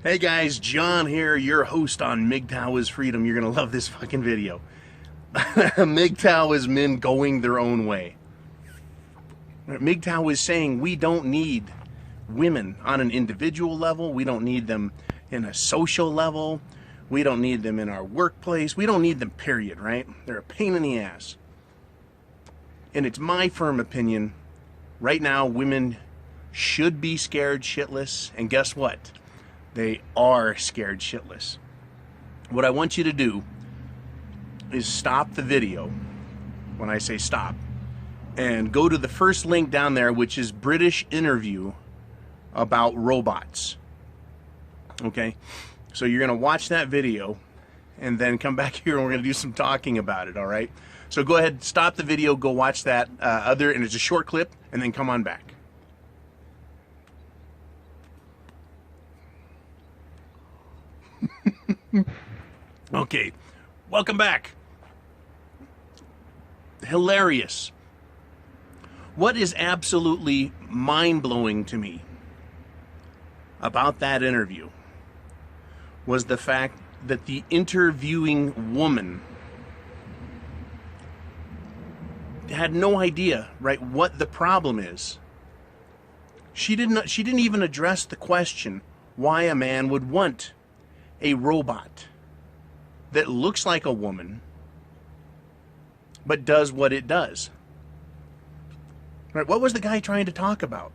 Hey guys, John here, your host on Mgtow is Freedom. You're gonna love this fucking video. Mgtow is men going their own way. Mgtow is saying we don't need women on an individual level. We don't need them in a social level. We don't need them in our workplace. We don't need them, period, right? They're a pain in the ass. And it's my firm opinion, right now, women should be scared shitless. And guess what? They are scared shitless. What I want you to do is stop the video, when I say stop, and go to the first link down there, which is British interview about robots. Okay? So you're going to watch that video and then come back here and we're going to do some talking about it, all right? So go ahead, stop the video, go watch that and it's a short clip, and then come on back. Okay, welcome back. Hilarious. What is absolutely mind-blowing to me about that interview was the fact that the interviewing woman had no idea, right, what the problem is. She didn't even address the question why a man would want a robot that looks like a woman but does what it does. Right? What was the guy trying to talk about?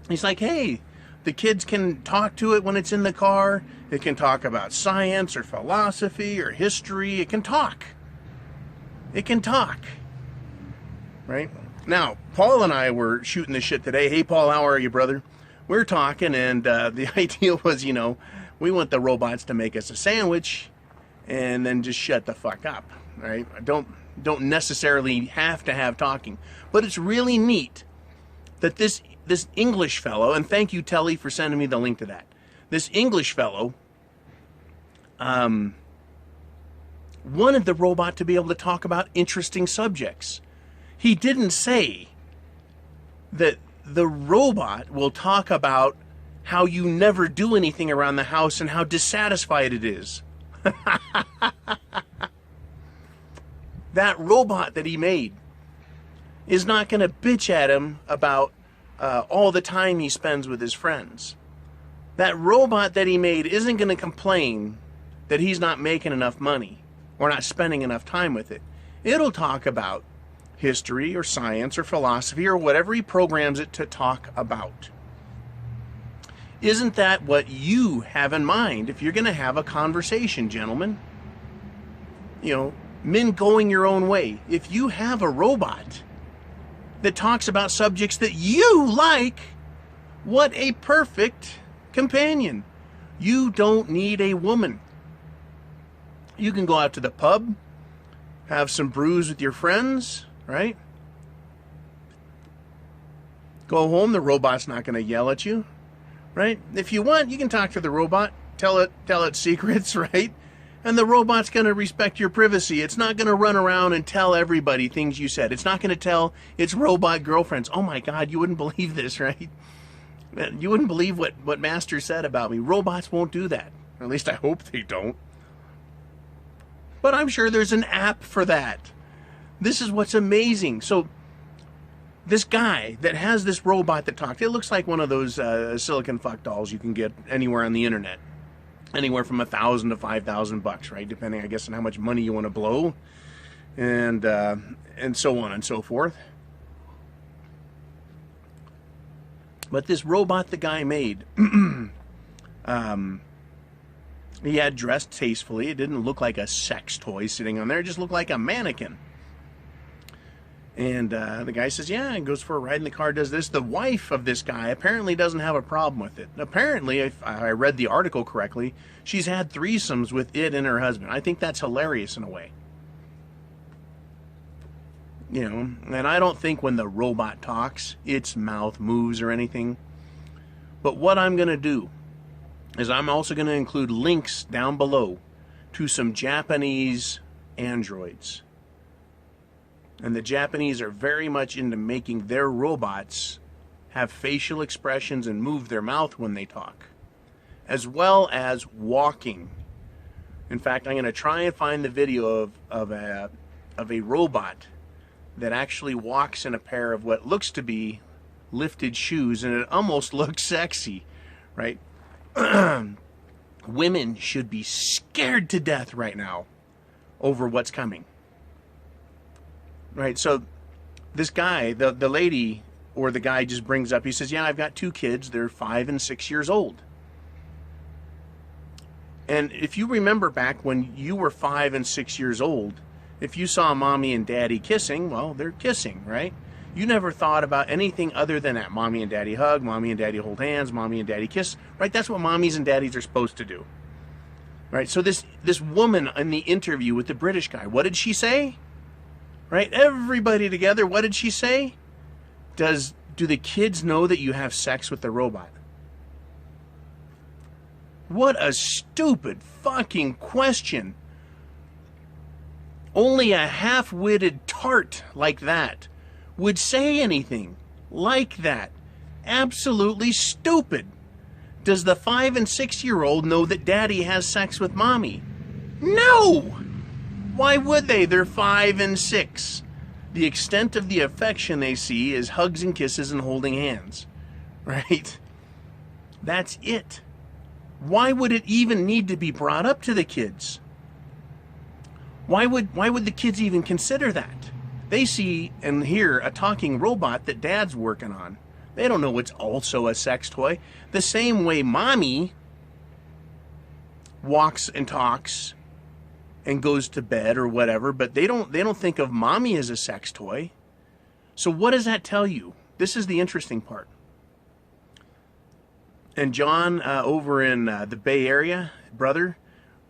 He's like, hey, the kids can talk to it when it's in the car. It can talk about science or philosophy or history. It can talk. It can talk. Right? Now, Paul and I were shooting this shit today. Hey, Paul, how are you, brother? We're talking, and the idea was, we want the robots to make us a sandwich and then just shut the fuck up, right? Don't necessarily have to have talking. But it's really neat that this English fellow, and thank you, Telly, for sending me the link to that. This English fellow wanted the robot to be able to talk about interesting subjects. He didn't say that the robot will talk about how you never do anything around the house and how dissatisfied it is. That robot that he made is not going to bitch at him about all the time he spends with his friends. That robot that he made isn't going to complain that he's not making enough money or not spending enough time with it. It'll talk about history or science or philosophy or whatever he programs it to talk about. Isn't that what you have in mind if you're going to have a conversation, gentlemen? Men going your own way. If you have a robot that talks about subjects that you like, what a perfect companion. You don't need a woman. You can go out to the pub, have some brews with your friends, right? Go home, the robot's not going to yell at you. Right? If you want, you can talk to the robot, tell it secrets, right? And the robot's going to respect your privacy. It's not going to run around and tell everybody things you said. It's not going to tell its robot girlfriends, oh my God, you wouldn't believe this, right? You wouldn't believe what Master said about me. Robots won't do that. Or at least I hope they don't. But I'm sure there's an app for that. This is what's amazing. So this guy that has this robot that talks, it looks like one of those silicon fuck dolls you can get anywhere on the internet. Anywhere from $1,000 to $5,000, right? Depending, I guess, on how much money you want to blow, and so on and so forth. But this robot the guy made, he had dressed tastefully. It didn't look like a sex toy sitting on there. It just looked like a mannequin. And the guy says, yeah, and goes for a ride in the car, does this. The wife of this guy apparently doesn't have a problem with it. Apparently, if I read the article correctly, she's had threesomes with it and her husband. I think that's hilarious in a way. And I don't think when the robot talks, its mouth moves or anything. But what I'm going to do is I'm also going to include links down below to some Japanese androids. And the Japanese are very much into making their robots have facial expressions and move their mouth when they talk. as well as walking. In fact, I'm going to try and find the video of a robot that actually walks in a pair of what looks to be lifted shoes, and it almost looks sexy, right? Women should be scared to death right now over what's coming. Right? So this guy, the lady or the guy just brings up, he says, yeah, I've got 2 kids. They're 5 and 6 years old. And if you remember back when you were 5 and 6 years old, if you saw mommy and daddy kissing, well, they're kissing, right? You never thought about anything other than that. Mommy and daddy hug, mommy and daddy hold hands, mommy and daddy kiss, right? That's what mommies and daddies are supposed to do, right? So this woman in the interview with the British guy, what did she say? Right? Everybody together, what did she say? Do the kids know that you have sex with the robot? What a stupid fucking question. Only a half-witted tart like that would say anything like that. Absolutely stupid. Does the 5 and 6-year-old know that daddy has sex with mommy? No! Why would they? They're 5 and 6. The extent of the affection they see is hugs and kisses and holding hands. Right? That's it. Why would it even need to be brought up to the kids? Why would the kids even consider that? They see and hear a talking robot that dad's working on. They don't know it's also a sex toy. The same way mommy walks and talks and goes to bed or whatever, but they don't think of mommy as a sex toy. So what does that tell you? This is the interesting part. And John, over in the Bay Area, brother,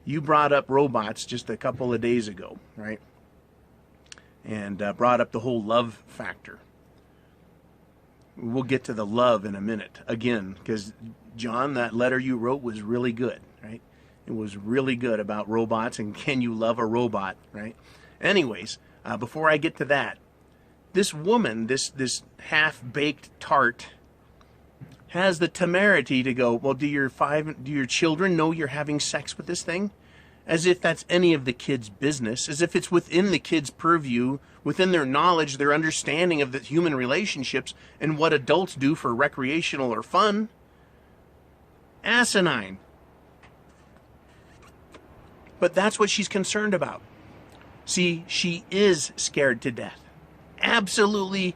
you brought up robots just a couple of days ago, right? And brought up the whole love factor. We'll get to the love in a minute again, because John, that letter you wrote was really good, right? It was really good about robots and can you love a robot, right? Anyways, before I get to that, this woman, this half-baked tart, has the temerity to go, well, do your children know you're having sex with this thing? As if that's any of the kids' business, as if it's within the kids' purview, within their knowledge, their understanding of the human relationships and what adults do for recreational or fun. Asinine. But that's what she's concerned about. See, she is scared to death. Absolutely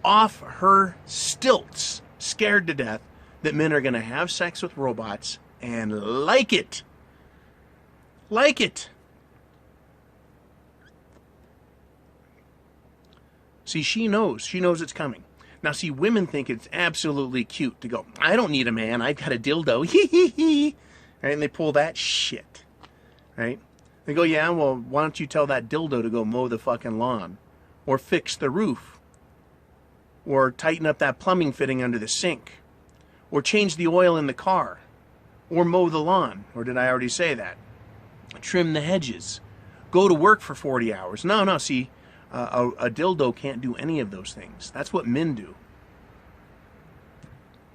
off her stilts, scared to death that men are going to have sex with robots and like it. Like it. See, she knows it's coming. Now, see, women think it's absolutely cute to go, I don't need a man, I've got a dildo, hee hee hee. Right? And they pull that shit. Right? They go, yeah, well, why don't you tell that dildo to go mow the fucking lawn? Or fix the roof? Or tighten up that plumbing fitting under the sink? Or change the oil in the car? Or mow the lawn? Or did I already say that? Trim the hedges? Go to work for 40 hours? No, see, a dildo can't do any of those things. That's what men do.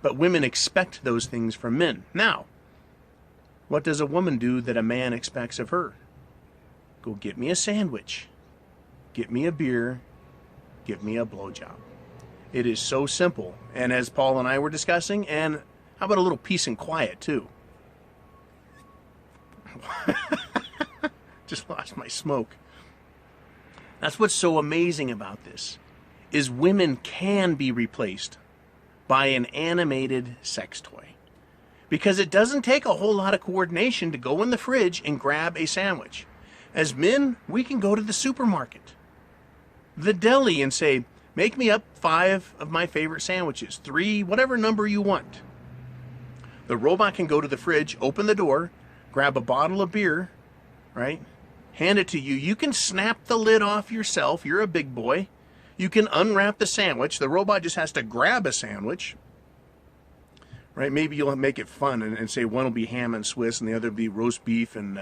But women expect those things from men. Now, what does a woman do that a man expects of her? Go get me a sandwich. Get me a beer. Give me a blowjob. It is so simple. And as Paul and I were discussing, and how about a little peace and quiet too? Just lost my smoke. That's what's so amazing about this, is women can be replaced by an animated sex toy. Because it doesn't take a whole lot of coordination to go in the fridge and grab a sandwich. As men, we can go to the supermarket, the deli, and say, make me up 5 of my favorite sandwiches, 3, whatever number you want. The robot can go to the fridge, open the door, grab a bottle of beer, right? Hand it to you. You can snap the lid off yourself. You're a big boy. You can unwrap the sandwich. The robot just has to grab a sandwich. Right? Maybe you'll make it fun and say one will be ham and Swiss and the other will be roast beef and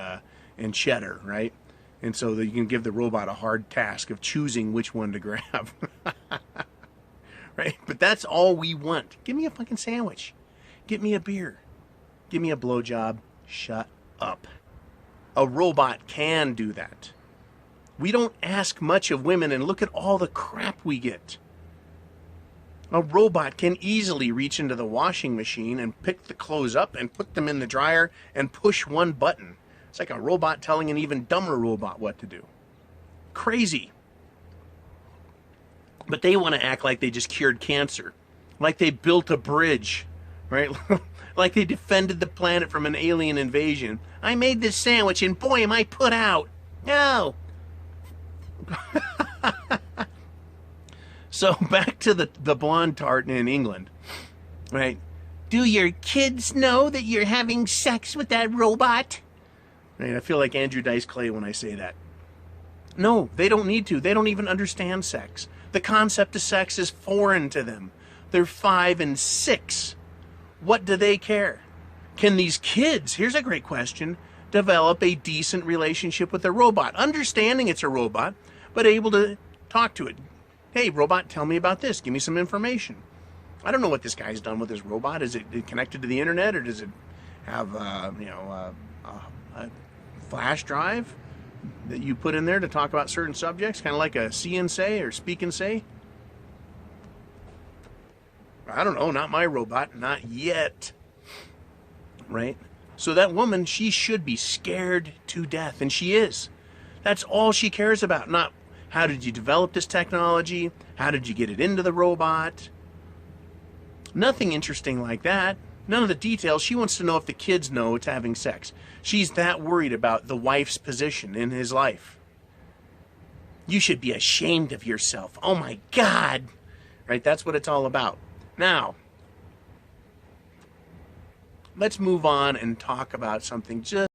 cheddar, right? And so that you can give the robot a hard task of choosing which one to grab. Right? But that's all we want. Give me a fucking sandwich. Get me a beer. Give me a blowjob. Shut up. A robot can do that. We don't ask much of women, and look at all the crap we get. A robot can easily reach into the washing machine and pick the clothes up and put them in the dryer and push one button. It's like a robot telling an even dumber robot what to do. Crazy. But they want to act like they just cured cancer, like they built a bridge, right? Like they defended the planet from an alien invasion. I made this sandwich and boy am I put out. No. So back to the blonde tart in England, right? Do your kids know that you're having sex with that robot? Right, I feel like Andrew Dice Clay when I say that. No, they don't need to. They don't even understand sex. The concept of sex is foreign to them. They're 5 and 6. What do they care? Can these kids, here's a great question, develop a decent relationship with a robot? Understanding it's a robot, but able to talk to it. Hey, robot, tell me about this. Give me some information. I don't know what this guy's done with his robot. Is it connected to the internet, or does it have, a flash drive that you put in there to talk about certain subjects, kind of like a see and say or speak and say? I don't know, not my robot, not yet. Right? So that woman, she should be scared to death, and she is. That's all she cares about, not how did you develop this technology, how did you get it into the robot. Nothing interesting like that. None of the details. She wants to know if the kids know it's having sex. She's that worried about the wife's position in his life. You should be ashamed of yourself. Oh my God. Right? That's what it's all about. Now, let's move on and talk about something just